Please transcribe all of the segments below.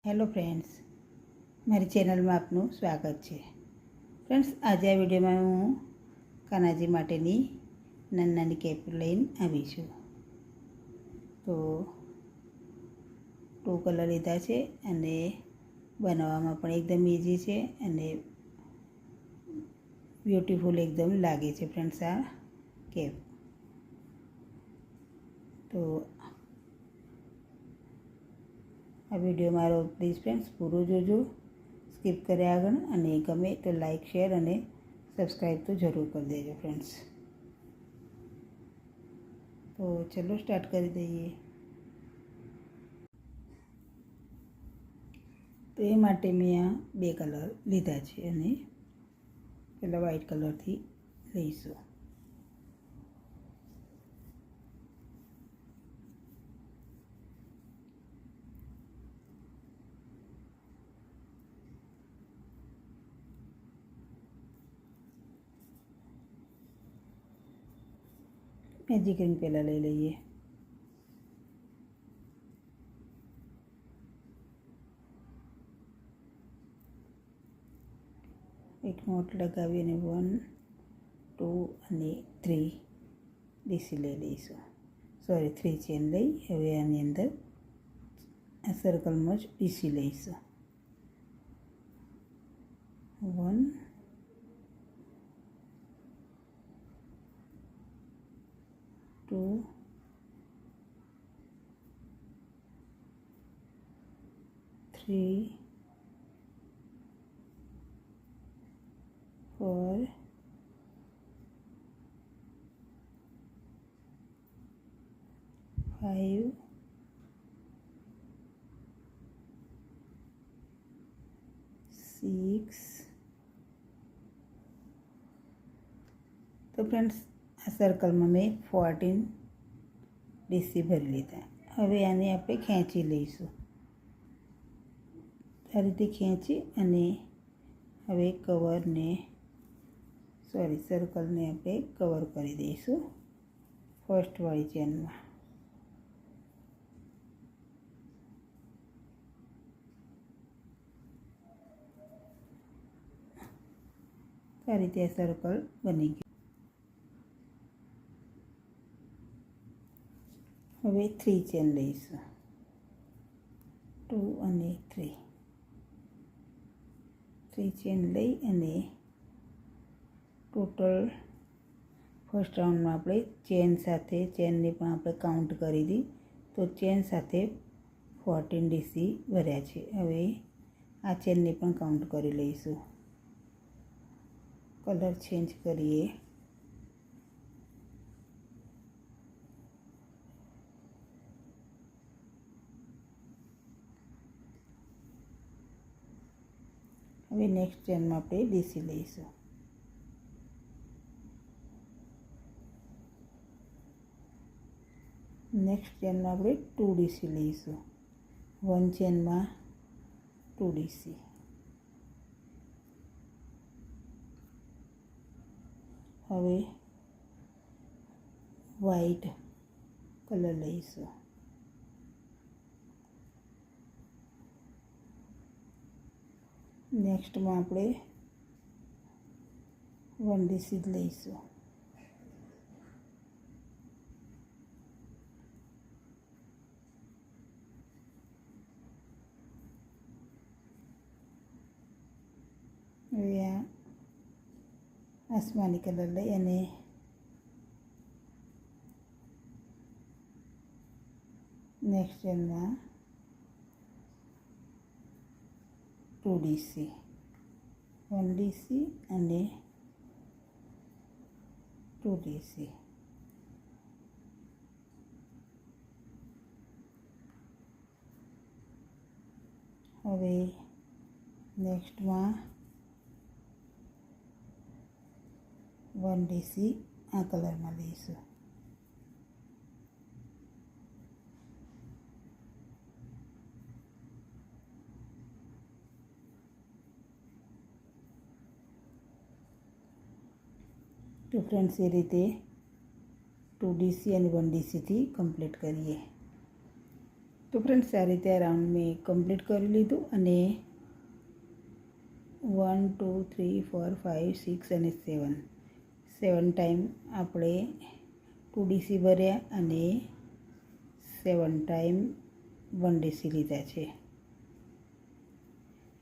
Hello friends, મારી ચેનલમાં આપનું સ્વાગત છે. ફ્રેન્ડ્સ, આજે આ વિડીયોમાં હું કાનાજી માટેની નાની કેપ લઈને આવી છું. તો 2 કલર લીધા છે અને બનાવવામાં પણ એકદમ ઇઝી છે અને બ્યુટીફુલ એકદમ લાગે છે ફ્રેન્ડ્સ આ કેપ. તો આ વિડીયો મારો પ્લીઝ ફ્રેન્ડ્સ પૂરો જોજો, સ્કીપ કર્યા આગળ, અને ગમે તો લાઈક, શેર અને સબસ્ક્રાઈબ તો જરૂર કરી દેજો ફ્રેન્ડ્સ. તો ચલો સ્ટાર્ટ કરી દઈએ. તો એ માટે મેં આ 2 કલર લીધા છે અને પહેલાં વ્હાઈટ કલરથી લઈશું. મેજિક રિંગ પહેલાં લઈ લઈએ. એક નોટ લગાવી અને 1, 2 અને 3 ડીસી લઈ લઈશું. 3 ચેન લઈ હવે આની અંદર આ સર્કલમાં જ ડીસી લઈશું. 1, 2, 3, 4, 5, 6. તો ફ્રેન્ડ્સ, આ સર્કલમાં મેં 14 ડીસી ભરી લીધા. હવે આને આપણે ખેંચી લઈશું. આ રીતે ખેંચી અને હવે સર્કલને આપણે કવર કરી દઈશું ફર્સ્ટવાળી ચેનમાં. આ રીતે આ સર્કલ બની ગયું. હવે 3 ચેન લઈશું, 2 અને 3 ચેન લઈ અને ટોટલ ફર્સ્ટ રાઉન્ડમાં આપણે ચેનને પણ આપણે કાઉન્ટ કરી દી, તો ચેન સાથે 14 ડીસી ભર્યા છે. હવે આ ચેનને પણ કાઉન્ટ કરી લઈશું. કલર ચેન્જ કરીએ. હવે નેક્સ્ટ ચેનમાં આપણે ડીસી લઈશું. નેક્સ્ટ ચેનમાં આપણે 2 ડીસી લઈશું. 1 ચેનમાં 2 ડીસી. હવે વ્હાઈટ કલર લઈશું. નેક્સ્ટમાં આપણે 1 ડીસી જ લઈશું. હવે આ આસમાની કલર લઈ અને નેક્સ્ટ ચેનમાં 2 ડીસી, 1 ડીસી અને 2 ડીસી. હવે નેક્સ્ટમાં 1 ડીસી આ કલરમાં લઈશું. તો ફ્રેન્ડ્સ, એ રીતે 2 ડીસી અને 1 ડીસીથી કમ્પ્લીટ કરીએ. તો ફ્રેન્ડ્સ આ રીતે આ રાઉન્ડ મેં કમ્પ્લીટ કરી લીધું અને 1 2 3 4 5 6 અને 7 ટાઈમ આપણે 2DC ભર્યા અને 7 ટાઈમ 1DC લીધા છે,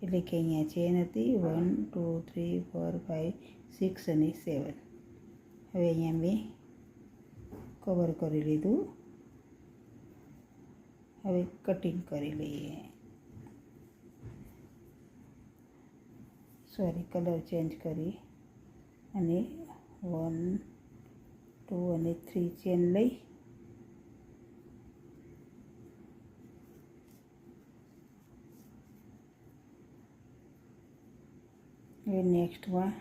એટલે કે અહીંયા ચેન હતી 1 2 3 4 5 6 અને 7. હવે અહીંયા મેં કવર કરી લીધું. હવે કટિંગ કરી લઈએ. કલર ચેન્જ કરી અને 1 2 અને 3 ચેન લઈ હવે નેક્સ્ટમાં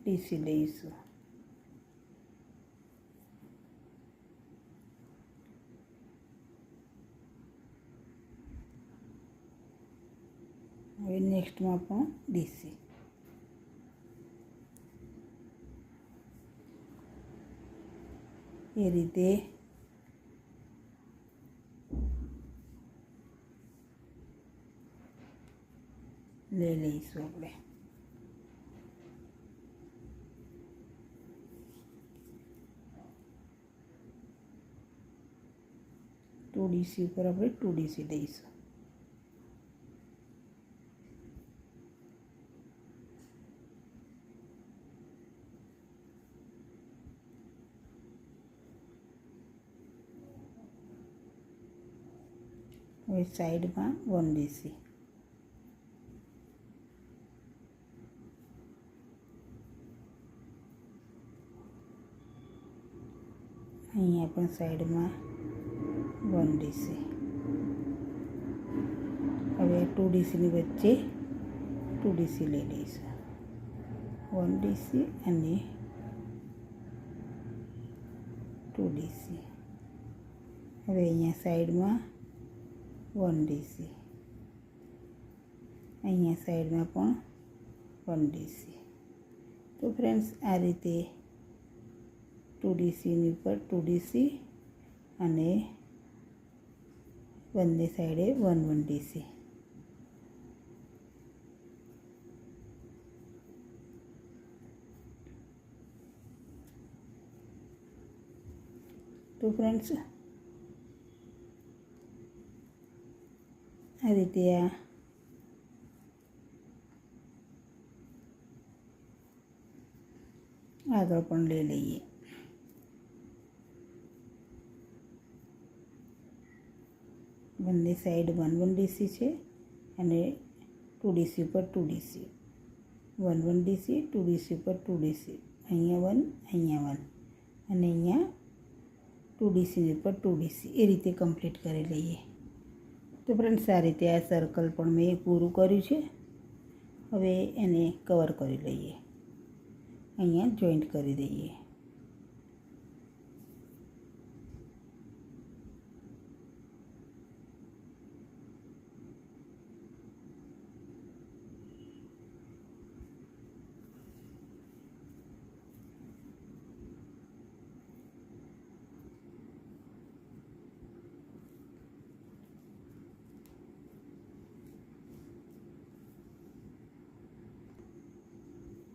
ડીસી લઈશું. હવે નેક્સ્ટમાં પણ ડીસી. એ રીતે લઈ લઈશું આપણે. ટુ ડીસી ઉપર આપણે 2DC લઈશું. હવે સાઈડમાં 1DC. અહીંયા પણ સાઈડમાં 1DC. હવે 2DCની વચ્ચે 2DC લઈ લઈશું. 1DC અને 2DC. હવે અહીંયા સાઈડમાં 1DC. અહીંયા સાઈડમાં પણ 1DC. તો ફ્રેન્ડ્સ આ રીતે 2DCની ઉપર 2DC અને બંને સાઈડે 1DC. તો ફ્રેન્ડ્સ આ રીતે આ આગળ પણ લઈ લઈએ. બંને સાઈડ 1DC છે અને 2DC ઉપર 2DC. 1DC 2DC ઉપર 2DC. અહીંયા 1 અહીંયા 1 અને અહીંયા 2DC ઉપર 2DC. એ રીતે કમ્પ્લીટ કરી લઈએ. તો ફ્રેન્ડ્સ આ રીતે આ સર્કલ પણ મેં પૂરું કર્યું છે. હવે એને કવર કરી લઈએ. અહીંયા જોઈન્ટ કરી દઈએ.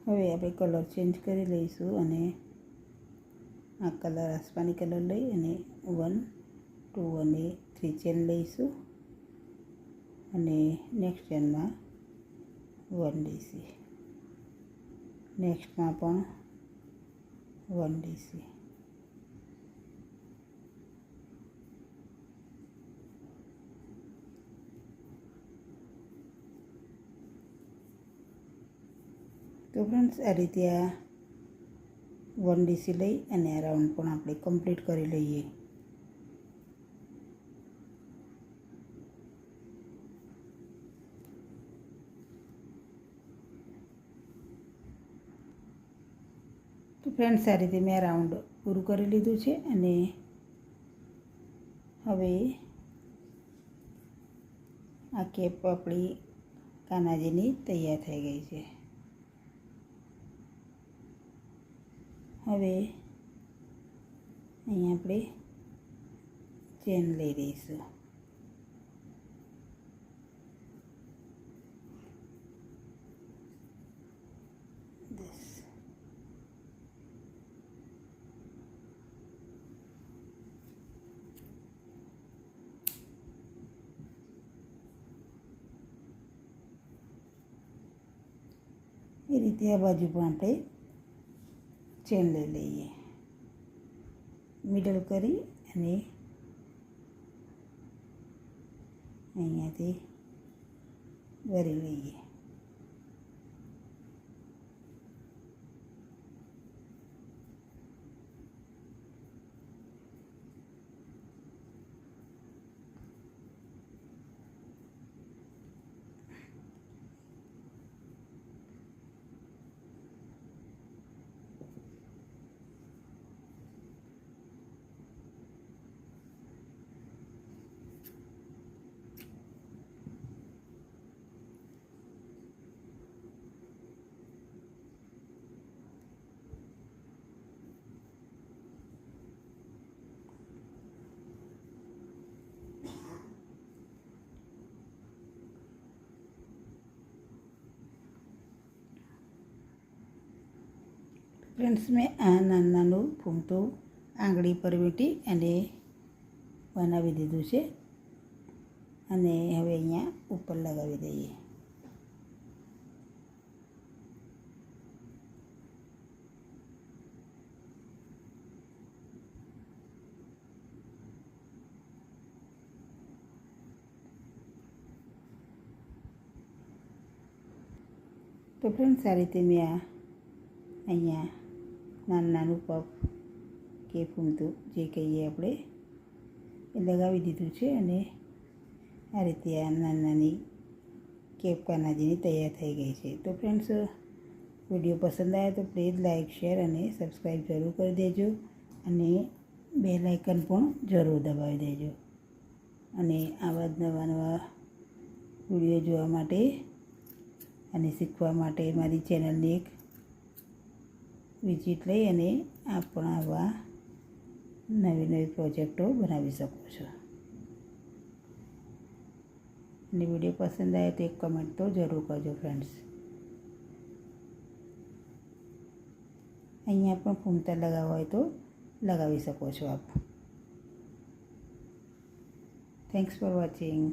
હવે આપણે કલર ચેન્જ કરી લઈશું અને આ કલર આસમાની કલર લઈ અને 1 2 અને 3 ચેન લઈશું અને નેક્સ્ટ ચેનમાં 1DC. નેક્સ્ટમાં પણ 1DC. તો ફ્રેન્ડ્સ આ રીતે આ 1DC લઈ અને આ રાઉન્ડ પણ આપણે કમ્પ્લીટ કરી લઈએ. તો ફ્રેન્ડ્સ આ રીતે મેં આ રાઉન્ડ પૂરું કરી લીધું છે અને હવે આ કેપ આપણી કાનાજીની તૈયાર થઈ ગઈ છે. હવે અહીંયા આપણે ચેન લઈ લઈશું. એ રીતે આ બાજુ પણ આપણે ચેન લઈ લઈએ. મિડલ કરી અને અહીંયાથી ભરી લઈએ. ફ્રેન્ડ્સ, મેં આ નાનું ફૂમતું આંગળી પર વીંટી અને બનાવી દીધું છે અને હવે અહીંયા ઉપર લગાવી દઈએ. તો ફ્રેન્ડ્સ, આ રીતે મેં અહીંયા નાનું પફ કે ફૂમતું જે કહીએ આપણે એ લગાવી દીધું છે અને આ રીતે આ નાની કેપ કાનાજીની તૈયાર થઈ ગઈ છે. તો ફ્રેન્ડ્સ, વિડીયો પસંદ આવે તો પ્લીઝ લાઇક, શેર અને સબસ્ક્રાઈબ જરૂર કરી દેજો અને બેલ આઇકન પણ જરૂર દબાવી દેજો. અને આવા જ નવા વિડીયો જોવા માટે અને શીખવા માટે મારી ચેનલની એક વિઝિટ લઈ અને આપ પણ આવા નવી પ્રોજેક્ટો બનાવી શકો છો. અને વિડીયો પસંદ આવે તો એક કમેન્ટ તો જરૂર કરજો ફ્રેન્ડ્સ. અહીંયા પણ ફૂમતા લગાવવા હોય તો લગાવી શકો છો આપ. Thanks for watching.